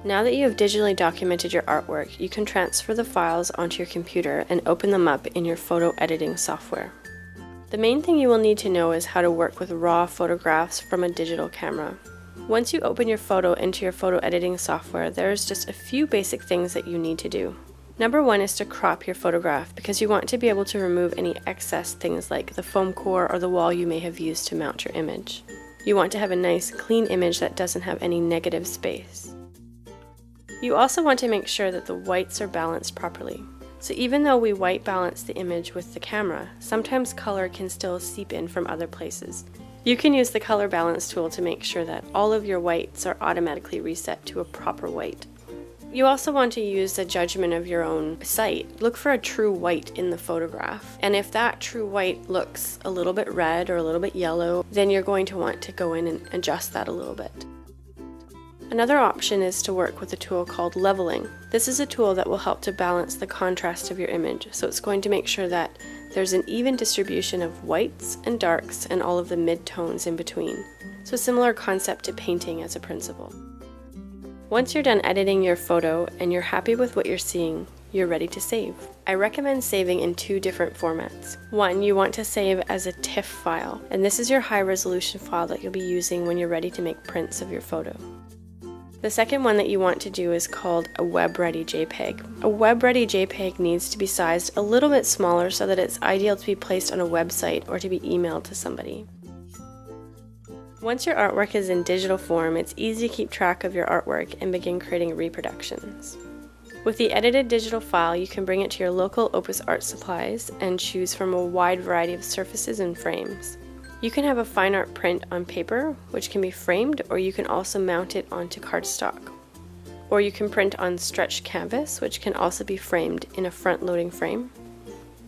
Now that you have digitally documented your artwork, you can transfer the files onto your computer and open them up in your photo editing software. The main thing you will need to know is how to work with raw photographs from a digital camera. Once you open your photo into your photo editing software, there's just a few basic things that you need to do. Number one is to crop your photograph because you want to be able to remove any excess things like the foam core or the wall you may have used to mount your image. You want to have a nice clean image that doesn't have any negative space. You also want to make sure that the whites are balanced properly. So even though we white balance the image with the camera, sometimes color can still seep in from other places. You can use the color balance tool to make sure that all of your whites are automatically reset to a proper white. You also want to use the judgment of your own sight. Look for a true white in the photograph, and if that true white looks a little bit red or a little bit yellow, then you're going to want to go in and adjust that a little bit. Another option is to work with a tool called leveling. This is a tool that will help to balance the contrast of your image, so it's going to make sure that there's an even distribution of whites and darks and all of the mid-tones in between. So a similar concept to painting as a principle. Once you're done editing your photo and you're happy with what you're seeing, you're ready to save. I recommend saving in two different formats. One, you want to save as a TIFF file, and this is your high-resolution file that you'll be using when you're ready to make prints of your photo. The second one that you want to do is called a web-ready JPEG. A web-ready JPEG needs to be sized a little bit smaller so that it's ideal to be placed on a website or to be emailed to somebody. Once your artwork is in digital form, it's easy to keep track of your artwork and begin creating reproductions. With the edited digital file, you can bring it to your local Opus Art Supplies and choose from a wide variety of surfaces and frames. You can have a fine art print on paper, which can be framed, or you can also mount it onto cardstock. Or you can print on stretched canvas, which can also be framed in a front-loading frame.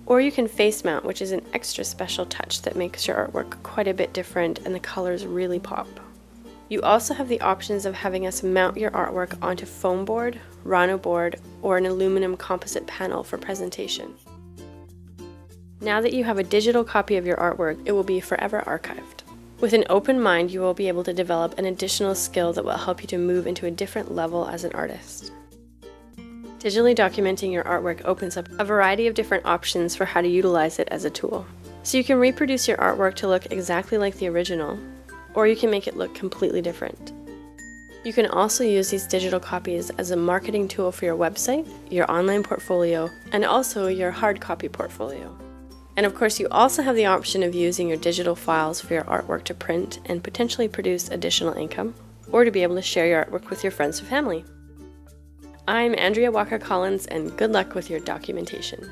Or you can face mount, which is an extra special touch that makes your artwork quite a bit different and the colors really pop. You also have the options of having us mount your artwork onto foam board, Rhino board, or an aluminum composite panel for presentation. Now that you have a digital copy of your artwork, it will be forever archived. With an open mind, you will be able to develop an additional skill that will help you to move into a different level as an artist. Digitally documenting your artwork opens up a variety of different options for how to utilize it as a tool. So you can reproduce your artwork to look exactly like the original, or you can make it look completely different. You can also use these digital copies as a marketing tool for your website, your online portfolio, and also your hard copy portfolio. And of course, you also have the option of using your digital files for your artwork to print and potentially produce additional income, or to be able to share your artwork with your friends and family. I'm Andrea Walker Collins, and good luck with your documentation.